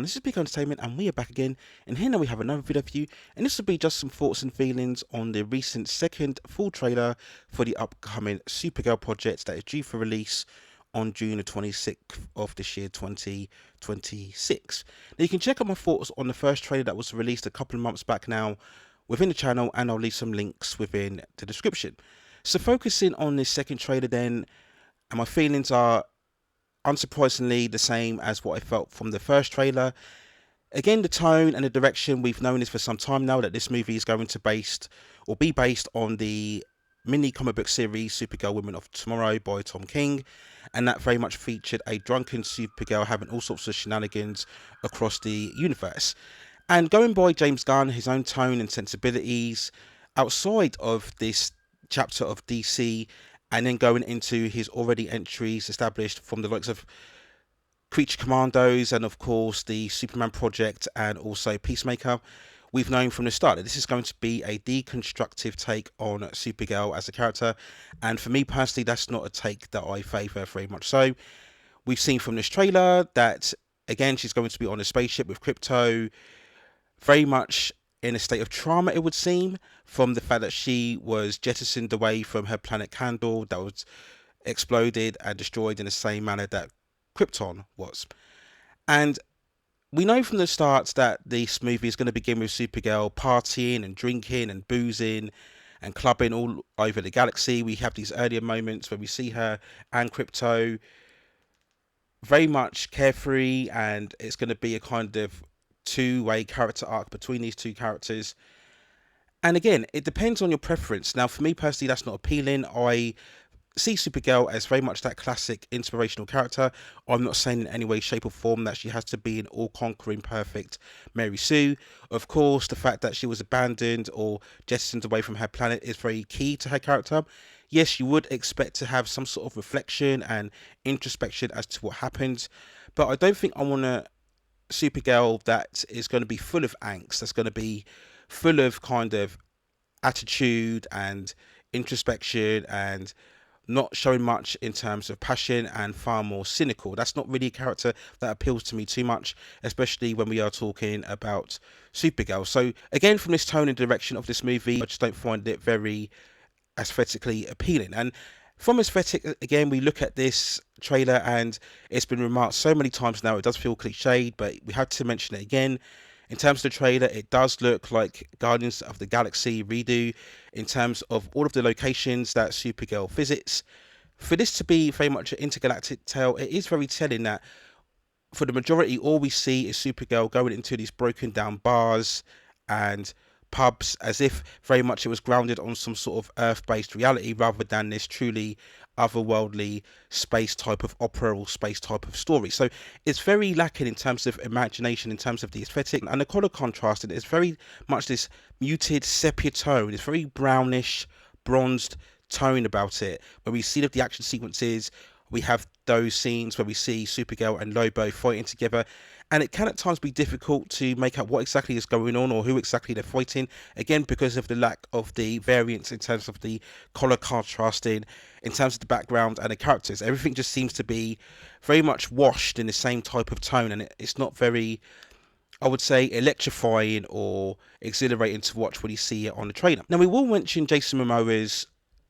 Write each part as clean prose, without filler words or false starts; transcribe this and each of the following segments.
everyone, this is Big Entertainment and we are back again, and here now we have another video for you, and this will be just some thoughts and feelings on the recent second full trailer for the upcoming Supergirl project that is due for release on June the 26th of this year 2026. Now you can check out my thoughts on the first trailer that was released a couple of months back now within the channel, and I'll leave some links within the description. So focusing on this second trailer then, and my feelings are unsurprisingly the same as what I felt from the first trailer. Again, the tone and the direction, we've known this for some time now, that this movie is going to be based on the mini comic book series Supergirl Women of Tomorrow by Tom King, and that very much featured a drunken Supergirl having all sorts of shenanigans across the universe. And going by James Gunn, his own tone and sensibilities outside of this chapter of DC, and then going into his already entries established from the likes of Creature Commandos and of course the Superman Project and also Peacemaker, we've known from the start that this is going to be a deconstructive take on Supergirl as a character, and for me personally that's not a take that I favour very much so. We've seen from this trailer that again she's going to be on a spaceship with Crypto, very much in a state of trauma, it would seem, from the fact that she was jettisoned away from her planet Candle that was exploded and destroyed in the same manner that Krypton was. And we know from the start that this movie is going to begin with Supergirl partying and drinking and boozing and clubbing all over the galaxy. We have these earlier moments where we see her and Crypto very much carefree, and it's going to be a kind of two-way character arc between these two characters. And again, it depends on your preference. Now for me personally, that's not appealing. I see Supergirl as very much that classic inspirational character. I'm not saying in any way, shape or form that she has to be an all-conquering perfect Mary Sue. Of course, the fact that she was abandoned or jettisoned away from her planet is very key to her character. Yes, you would expect to have some sort of reflection and introspection as to what happened, but I don't think I want a Supergirl that is going to be full of angst, that's going to be full of kind of attitude and introspection and not showing much in terms of passion and far more cynical. That's not really a character that appeals to me too much, especially when we are talking about Supergirl. So again, from this tone and direction of this movie, I just don't find it very aesthetically appealing. And from aesthetic, again, we look at this trailer and it's been remarked so many times now, it does feel cliched, but we had to mention it again. In terms of the trailer, it does look like Guardians of the Galaxy redo in terms of all of the locations that Supergirl visits. For this to be very much an intergalactic tale, it is very telling that for the majority, all we see is Supergirl going into these broken down bars and pubs, as if very much it was grounded on some sort of earth-based reality rather than this truly otherworldly space type of opera or space type of story. So it's very lacking in terms of imagination, in terms of the aesthetic, and the color contrast. It's very much this muted sepia tone. It's very brownish, bronzed tone about it. When we see the action sequences, we have those scenes where we see Supergirl and Lobo fighting together, and it can at times be difficult to make out what exactly is going on or who exactly they're fighting, again because of the lack of the variance in terms of the color contrasting, in terms of the background and the characters. Everything just seems to be very much washed in the same type of tone, and it's not very, I would say, electrifying or exhilarating to watch when you see it on the trailer. Now we will mention Jason Momoa's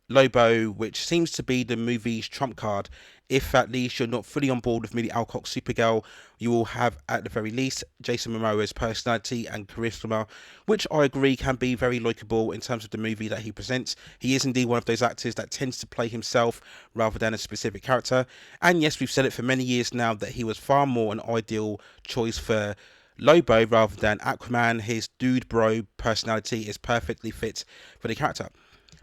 Lobo, which seems to be the movie's trump card. If at least you're not fully on board with maybe Alcock Supergirl, you will have at the very least Jason Momoa's personality and charisma, which I agree can be very likeable in terms of the movie that he presents. He is indeed one of those actors that tends to play himself rather than a specific character. And yes, we've said it for many years now that he was far more an ideal choice for Lobo rather than Aquaman. His dude bro personality is perfectly fit for the character.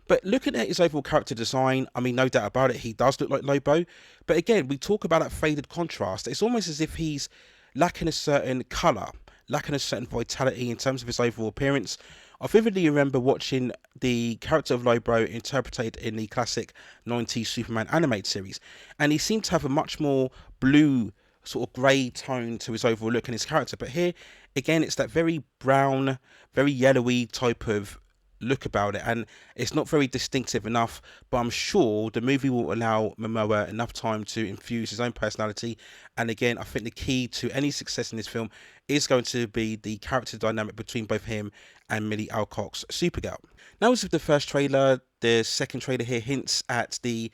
But looking at his overall character design, I mean, no doubt about it, he does look like Lobo. But again, we talk about that faded contrast. It's almost as if he's lacking a certain colour, lacking a certain vitality in terms of his overall appearance. I vividly remember watching the character of Lobo interpreted in the classic 90s Superman animated series, and he seemed to have a much more blue, sort of grey tone to his overall look and his character. But here, again, it's that very brown, very yellowy type of look about it, and it's not very distinctive enough. But I'm sure the movie will allow Momoa enough time to infuse his own personality. And again, I think the key to any success in this film is going to be the character dynamic between both him and Millie Alcock's Supergirl. Now, as with the first trailer, the second trailer here hints at the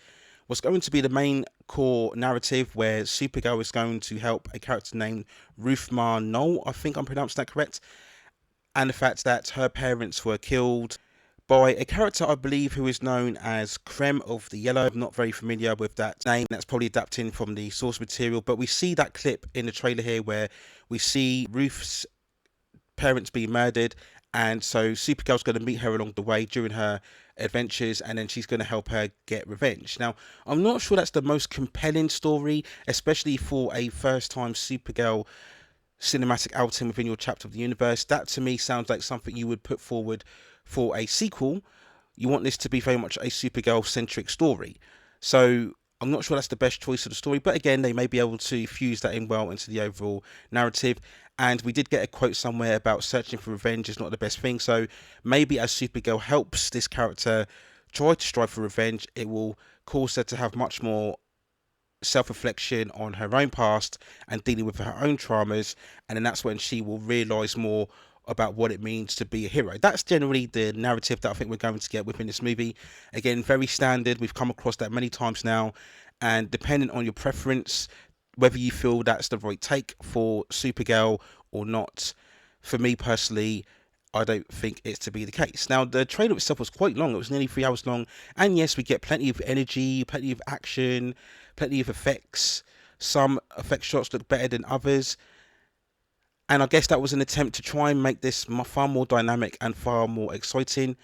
what's going to be the main core narrative, where Supergirl is going to help a character named Ruth Marnell, I think I'm pronouncing that correct, and the fact that her parents were killed by a character I believe who is known as Creme of the Yellow. I'm not very familiar with that name. That's probably adapting from the source material, but we see that clip in the trailer here where we see Ruth's parents being murdered, and so Supergirl's going to meet her along the way during her adventures, and then she's going to help her get revenge. Now, I'm not sure that's the most compelling story, especially for a first time Supergirl cinematic outing within your chapter of the universe. That to me sounds like something you would put forward for a sequel. You want this to be very much a Supergirl centric story. So I'm not sure that's the best choice of the story, but again, they may be able to fuse that in well into the overall narrative. And we did get a quote somewhere about searching for revenge is not the best thing. So maybe as Supergirl helps this character try to strive for revenge, it will cause her to have much more self-reflection on her own past and dealing with her own traumas, and then that's when she will realize more about what it means to be a hero. That's generally the narrative that I think we're going to get within this movie. Again, very standard. We've come across that many times now, and depending on your preference, whether you feel that's the right take for Supergirl or not, for me personally, I don't think it's to be the case. Now, the trailer itself was quite long. It was nearly 3 hours long. And yes, we get plenty of energy, plenty of action, plenty of effects. Some effect shots look better than others. And I guess that was an attempt to try and make this far more dynamic and far more exciting.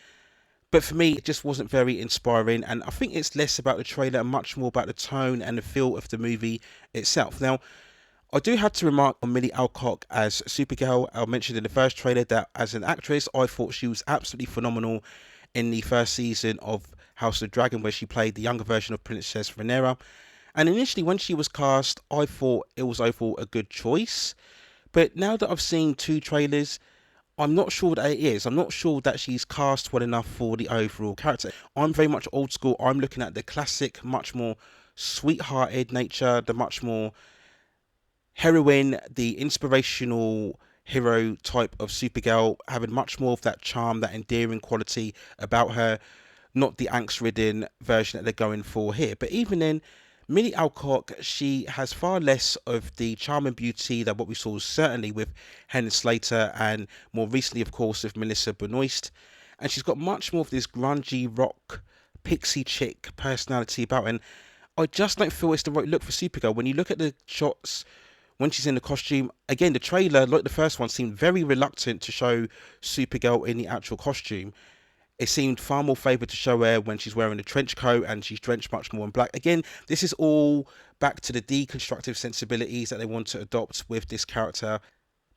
But for me, it just wasn't very inspiring. And I think it's less about the trailer and much more about the tone and the feel of the movie itself. Now, I do have to remark on Millie Alcock as Supergirl. I mentioned in the first trailer that as an actress, I thought she was absolutely phenomenal in the first season of House of the Dragon, where she played the younger version of Princess Rhaenyra. And initially, when she was cast, I thought it was overall a good choice. But now that I've seen 2 trailers, I'm not sure that it is. I'm not sure that she's cast well enough for the overall character. I'm very much old school. I'm looking at the classic, much more sweethearted nature, the much more heroine, the inspirational hero type of Supergirl, having much more of that charm, that endearing quality about her, not the angst-ridden version that they're going for here. But even then, Millie Alcock, she has far less of the charm and beauty than what we saw certainly with Helen Slater, and more recently, of course, with Melissa Benoist. And she's got much more of this grungy rock, pixie chick personality about her. And I just don't feel it's the right look for Supergirl. When you look at the shots when she's in the costume, again, the trailer, like the first one, seemed very reluctant to show Supergirl in the actual costume. It seemed far more favoured to show her when she's wearing a trench coat and she's drenched much more in black. Again, this is all back to the deconstructive sensibilities that they want to adopt with this character.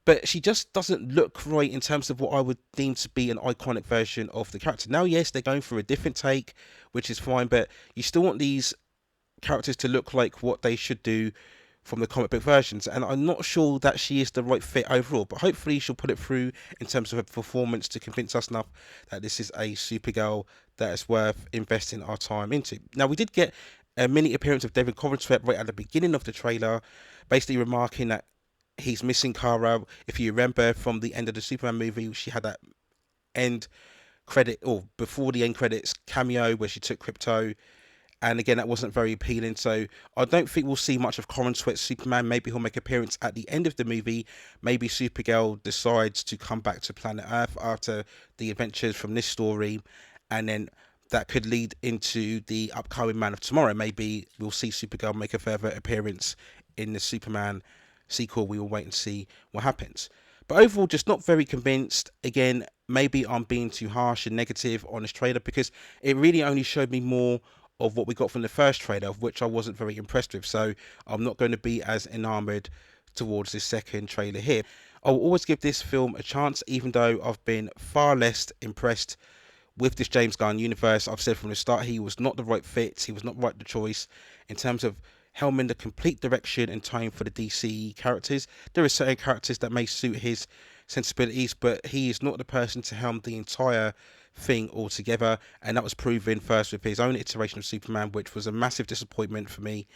But she just doesn't look right in terms of what I would deem to be an iconic version of the character. Now, yes, they're going for a different take, which is fine, but you still want these characters to look like what they should do from the comic book versions, and I'm not sure that she is the right fit overall, but hopefully she'll put it through in terms of her performance to convince us enough that this is a Supergirl that is worth investing our time into. Now, we did get a mini appearance of David Coventry right at the beginning of the trailer, basically remarking that he's missing Kara. If you remember from the end of the Superman movie, she had that end credit, or before the end credits cameo where she took Krypto, and again, that wasn't very appealing. So I don't think we'll see much of Corin Sweat's Superman. Maybe he'll make an appearance at the end of the movie. Maybe Supergirl decides to come back to planet Earth after the adventures from this story, and then that could lead into the upcoming Man of Tomorrow. Maybe we'll see Supergirl make a further appearance in the Superman sequel. We will wait and see what happens. But overall, just not very convinced. Again, maybe I'm being too harsh and negative on this trailer, because it really only showed me more of what we got from the first trailer, of which I wasn't very impressed with. So I'm not going to be as enamored towards this second trailer here. I'll always give this film a chance, even though I've been far less impressed with this James Gunn universe. I've said from the start he was not the right fit. He was not right the choice in terms of helming the complete direction and tone for the DC characters. There are certain characters that may suit his sensibilities, but he is not the person to helm the entire thing altogether, and that was proven first with his own iteration of Superman, which was a massive disappointment for me.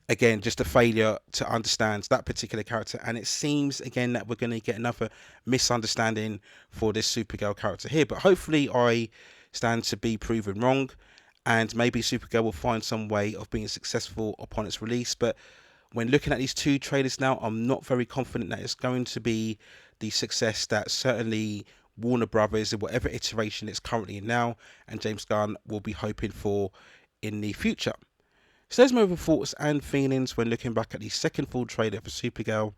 Again, just a failure to understand that particular character, and it seems again that we're going to get another misunderstanding for this Supergirl character here, but hopefully I stand to be proven wrong, and maybe Supergirl will find some way of being successful upon its release. But when looking at these two trailers now, I'm not very confident that it's going to be the success that certainly Warner Brothers, in whatever iteration it's currently in now, and James Gunn will be hoping for in the future. So there's my other thoughts and feelings when looking back at the second full trailer for Supergirl.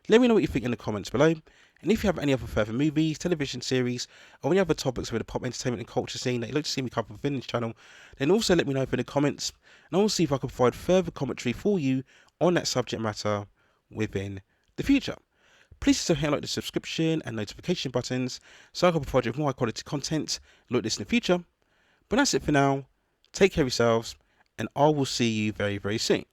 Let me know what you think in the comments below. And if you have any other further movies, television series, or any other topics with the pop entertainment and culture scene that you'd like to see me cover within this channel, then also let me know in the comments, and I will see if I can provide further commentary for you on that subject matter within the future. Please also hit like the subscription and notification buttons so I can provide you with more high quality content like this in the future. But that's it for now. Take care of yourselves, and I will see you very, very soon.